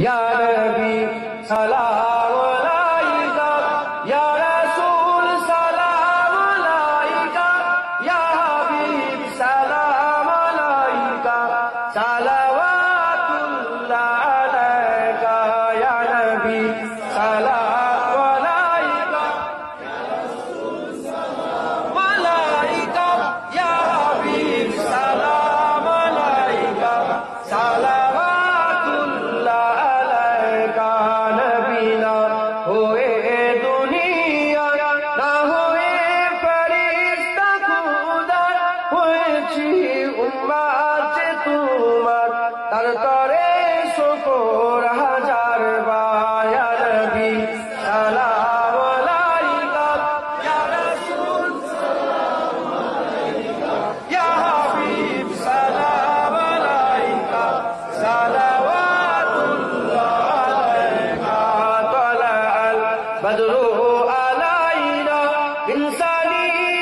ইয়া নবী সালাম আলাইকা, ইয়া রাসূল সালাম আলাইকা, ইয়া হাবিব সালাম আলাইকা, সালাওয়াতুল্লাহ আলাইকা। ইয়া নবী সালাম আলাইকা, মালাইকা, ইয়া হাবিব সালাম আলাইকা, সালাওয়াতুল্লাহ আলাইকা। নবী না হয়ে দুনিয়া, না হয়ে ফেরেশতা খোদা, হয়েছি উম্মত তোমার, তার তরে শুকর হাজার বার। ইয়া নবী সালাম আলাইকা, ইয়া রাসূল ইয়া হাবিব সালাম আলাইকা, সালাওয়াতুল্লাহ আলাইকা। তালাআল বদরু আলাইনা মিন সানিয়াতিল